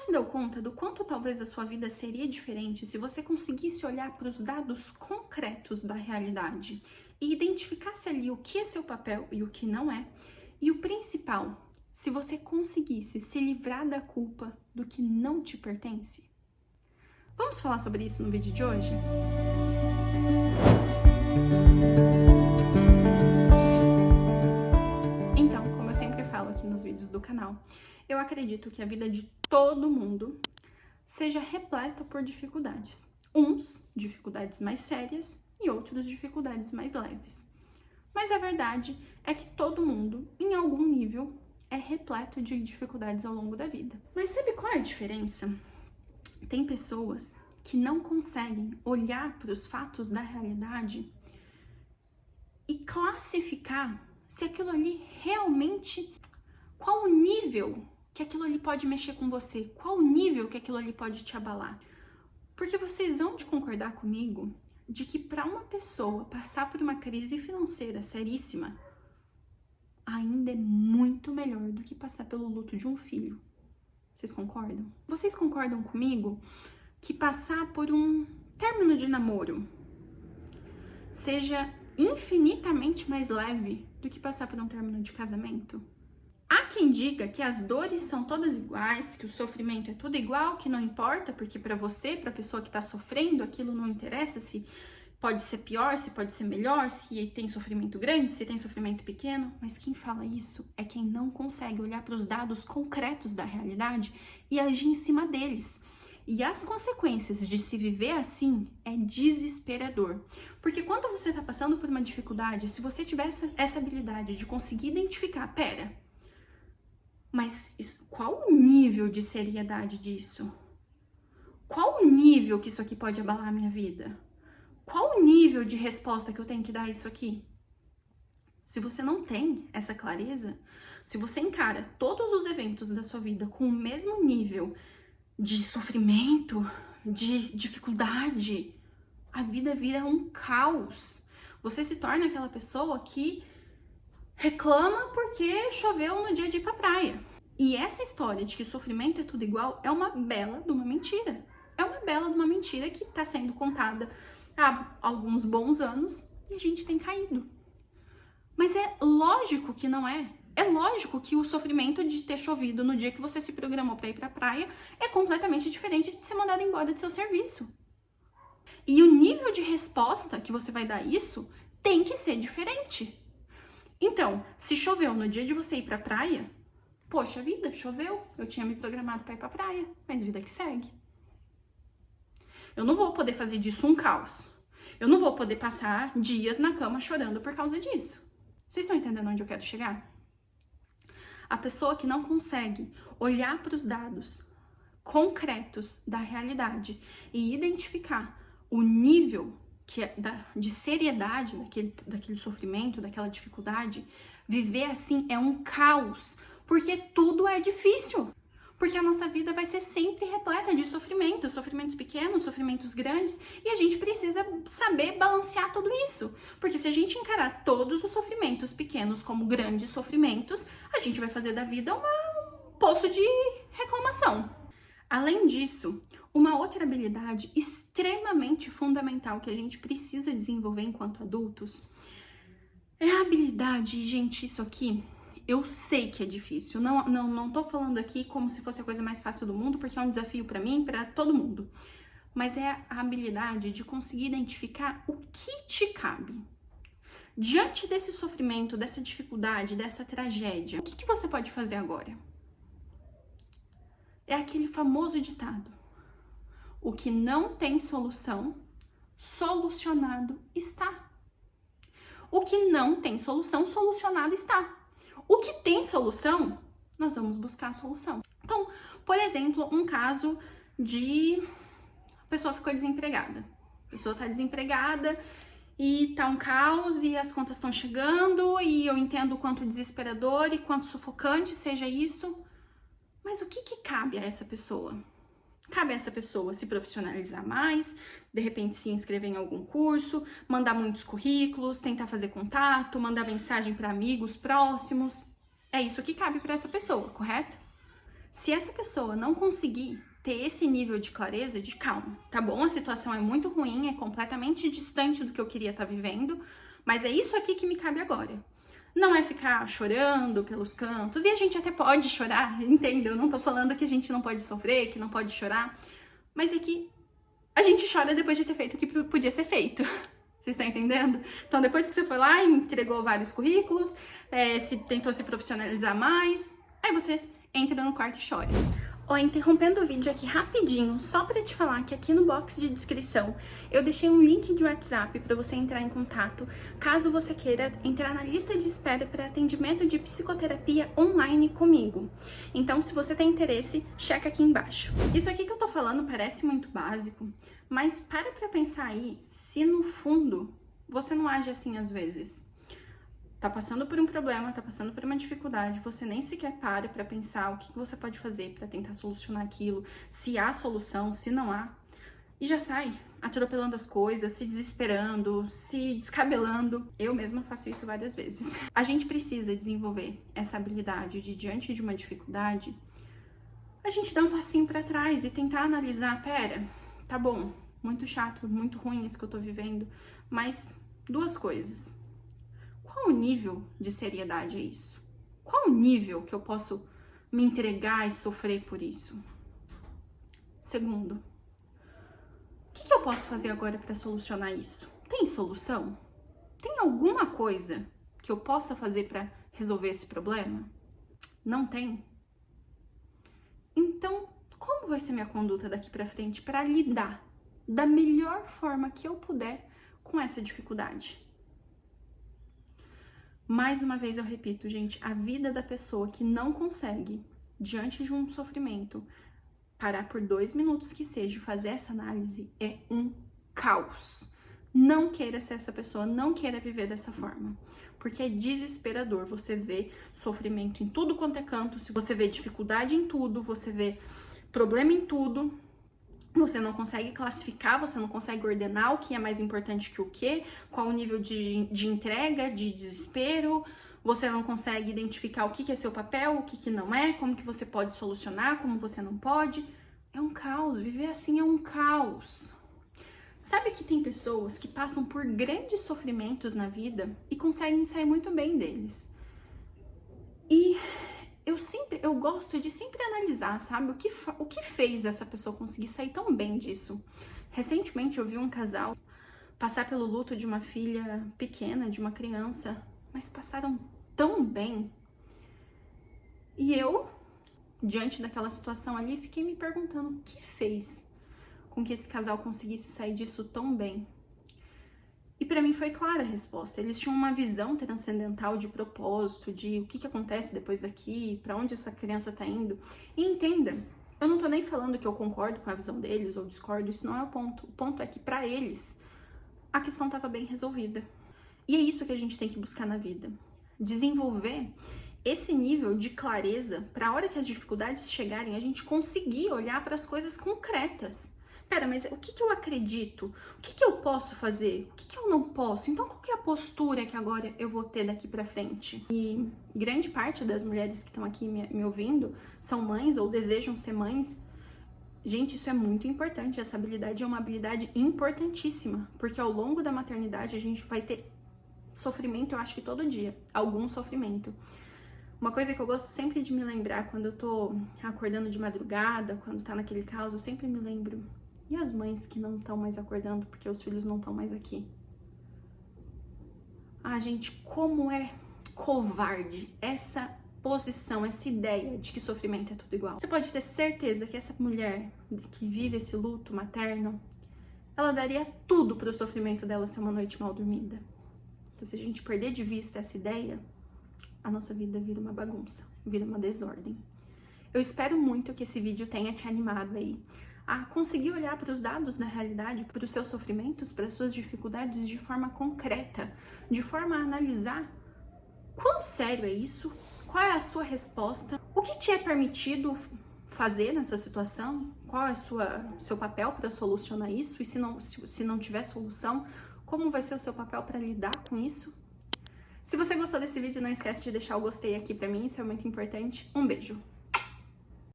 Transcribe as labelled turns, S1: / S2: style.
S1: se deu conta do quanto talvez a sua vida seria diferente se você conseguisse olhar para os dados concretos da realidade e identificasse ali o que é seu papel e o que não é? E o principal, se você conseguisse se livrar da culpa do que não te pertence? Vamos falar sobre isso no vídeo de hoje? Então, como eu sempre falo aqui nos vídeos do canal, eu acredito que a vida de todo mundo seja repleta por dificuldades. Uns, dificuldades mais sérias e outros, dificuldades mais leves. Mas a verdade é que todo mundo, em algum nível, é repleto de dificuldades ao longo da vida. Mas sabe qual é a diferença? Tem pessoas que não conseguem olhar para os fatos da realidade e classificar se aquilo ali realmente, qual o nível que aquilo ali pode mexer com você, qual o nível que aquilo ali pode te abalar. Porque vocês vão de concordar comigo de que para uma pessoa passar por uma crise financeira seríssima, ainda é muito melhor do que passar pelo luto de um filho. Vocês concordam? Vocês concordam comigo que passar por um término de namoro seja infinitamente mais leve do que passar por um término de casamento? Há quem diga que as dores são todas iguais, que o sofrimento é tudo igual, que não importa, porque para você, para a pessoa que está sofrendo, aquilo não interessa se pode ser pior, se pode ser melhor, se tem sofrimento grande, se tem sofrimento pequeno. Mas quem fala isso é quem não consegue olhar para os dados concretos da realidade e agir em cima deles. E as consequências de se viver assim é desesperador. Porque quando você está passando por uma dificuldade, se você tiver essa habilidade de conseguir identificar, mas qual o nível de seriedade disso? Qual o nível que isso aqui pode abalar a minha vida? Qual o nível de resposta que eu tenho que dar a isso aqui? Se você não tem essa clareza, se você encara todos os eventos da sua vida com o mesmo nível de sofrimento, de dificuldade, a vida vira um caos. Você se torna aquela pessoa que reclama porque choveu no dia de ir pra praia. E essa história de que sofrimento é tudo igual é uma bela de uma mentira. É uma bela de uma mentira que está sendo contada há alguns bons anos e a gente tem caído. Mas é lógico que não é. É lógico que o sofrimento de ter chovido no dia que você se programou para ir pra praia é completamente diferente de ser mandado embora do seu serviço. E o nível de resposta que você vai dar a isso tem que ser diferente. Então, se choveu no dia de você ir pra praia, poxa vida, choveu, eu tinha me programado para ir pra praia, mas vida que segue. Eu não vou poder fazer disso um caos. Eu não vou poder passar dias na cama chorando por causa disso. Vocês estão entendendo onde eu quero chegar? A pessoa que não consegue olhar para os dados concretos da realidade e identificar o nível de seriedade daquele sofrimento, daquela dificuldade, viver assim é um caos, porque tudo é difícil. Porque a nossa vida vai ser sempre repleta de sofrimentos, sofrimentos pequenos, sofrimentos grandes, e a gente precisa saber balancear tudo isso. Porque se a gente encarar todos os sofrimentos pequenos como grandes sofrimentos, a gente vai fazer da vida um poço de reclamação. Além disso, uma outra habilidade extremamente fundamental que a gente precisa desenvolver enquanto adultos é a habilidade, gente, isso aqui eu sei que é difícil. Não tô falando aqui como se fosse a coisa mais fácil do mundo, porque é um desafio para mim, para todo mundo. Mas é a habilidade de conseguir identificar o que te cabe. Diante desse sofrimento, dessa dificuldade, dessa tragédia, o que você pode fazer agora? É aquele famoso ditado: o que não tem solução, solucionado está. O que não tem solução, solucionado está. O que tem solução, nós vamos buscar a solução. Então, por exemplo, um caso de a pessoa ficou desempregada. A pessoa tá desempregada e tá um caos e as contas estão chegando e eu entendo o quanto desesperador e quanto sufocante seja isso. Mas o que cabe a essa pessoa? Cabe a essa pessoa se profissionalizar mais, de repente se inscrever em algum curso, mandar muitos currículos, tentar fazer contato, mandar mensagem para amigos próximos. É isso que cabe para essa pessoa, correto? Se essa pessoa não conseguir ter esse nível de clareza, de calma, tá bom, a situação é muito ruim, é completamente distante do que eu queria estar vivendo, mas é isso aqui que me cabe agora. Não é ficar chorando pelos cantos, e a gente até pode chorar, entendeu? Eu não tô falando que a gente não pode sofrer, que não pode chorar, mas é que a gente chora depois de ter feito o que podia ser feito. Vocês estão entendendo? Então, depois que você foi lá e entregou vários currículos, se tentou se profissionalizar mais, aí você entra no quarto e chora. Ó, interrompendo o vídeo aqui rapidinho, só pra te falar que aqui no box de descrição eu deixei um link de WhatsApp pra você entrar em contato, caso você queira entrar na lista de espera para atendimento de psicoterapia online comigo. Então, se você tem interesse, checa aqui embaixo. Isso aqui que eu tô falando parece muito básico, mas para pra pensar aí se no fundo você não age assim às vezes. Tá passando por um problema, tá passando por uma dificuldade, você nem sequer para pra pensar o que você pode fazer pra tentar solucionar aquilo, se há solução, se não há, e já sai atropelando as coisas, se desesperando, se descabelando. Eu mesma faço isso várias vezes. A gente precisa desenvolver essa habilidade de, diante de uma dificuldade, a gente dar um passinho pra trás e tentar analisar, pera, tá bom, muito chato, muito ruim isso que eu tô vivendo, mas duas coisas. Qual o nível de seriedade é isso? Qual o nível que eu posso me entregar e sofrer por isso? Segundo, o que eu posso fazer agora para solucionar isso? Tem solução? Tem alguma coisa que eu possa fazer para resolver esse problema? Não tem? Então, como vai ser minha conduta daqui para frente para lidar da melhor forma que eu puder com essa dificuldade? Mais uma vez eu repito, gente, a vida da pessoa que não consegue, diante de um sofrimento, parar por 2 minutos que seja, fazer essa análise, é um caos. Não queira ser essa pessoa, não queira viver dessa forma, porque é desesperador. Você vê sofrimento em tudo quanto é canto, se você vê dificuldade em tudo, você vê problema em tudo, você não consegue classificar, você não consegue ordenar o que é mais importante que o quê, qual o nível de entrega, de desespero, você não consegue identificar o que é seu papel, o que não é, como que você pode solucionar, como você não pode. É um caos, viver assim é um caos. Sabe que tem pessoas que passam por grandes sofrimentos na vida e conseguem sair muito bem deles. E eu gosto de sempre analisar, sabe, o que fez essa pessoa conseguir sair tão bem disso. Recentemente eu vi um casal passar pelo luto de uma filha pequena, de uma criança, mas passaram tão bem. E eu, diante daquela situação ali, fiquei me perguntando o que fez com que esse casal conseguisse sair disso tão bem. E pra mim foi clara a resposta. Eles tinham uma visão transcendental de propósito, de o que acontece depois daqui, pra onde essa criança tá indo. E entenda, eu não tô nem falando que eu concordo com a visão deles ou discordo, isso não é o ponto. O ponto é que pra eles, a questão tava bem resolvida. E é isso que a gente tem que buscar na vida. Desenvolver esse nível de clareza pra hora que as dificuldades chegarem, a gente conseguir olhar para as coisas concretas. Pera, mas o que eu acredito? O que eu posso fazer? O que eu não posso? Então, qual que é a postura que agora eu vou ter daqui pra frente? E grande parte das mulheres que estão aqui me ouvindo são mães ou desejam ser mães. Gente, isso é muito importante. Essa habilidade é uma habilidade importantíssima, porque ao longo da maternidade a gente vai ter sofrimento, eu acho que todo dia, algum sofrimento. Uma coisa que eu gosto sempre de me lembrar quando eu tô acordando de madrugada, quando tá naquele caos, eu sempre me lembro. E as mães que não estão mais acordando porque os filhos não estão mais aqui? Ah, gente, como é covarde essa posição, essa ideia de que sofrimento é tudo igual. Você pode ter certeza que essa mulher que vive esse luto materno, ela daria tudo pro sofrimento dela ser uma noite mal dormida. Então, se a gente perder de vista essa ideia, a nossa vida vira uma bagunça, vira uma desordem. Eu espero muito que esse vídeo tenha te animado aí a conseguir olhar para os dados da realidade, para os seus sofrimentos, para as suas dificuldades de forma concreta, de forma a analisar quão sério é isso, qual é a sua resposta, o que te é permitido fazer nessa situação, qual é o seu papel para solucionar isso, e se não tiver solução, como vai ser o seu papel para lidar com isso. Se você gostou desse vídeo, não esquece de deixar o gostei aqui pra mim, isso é muito importante. Um beijo!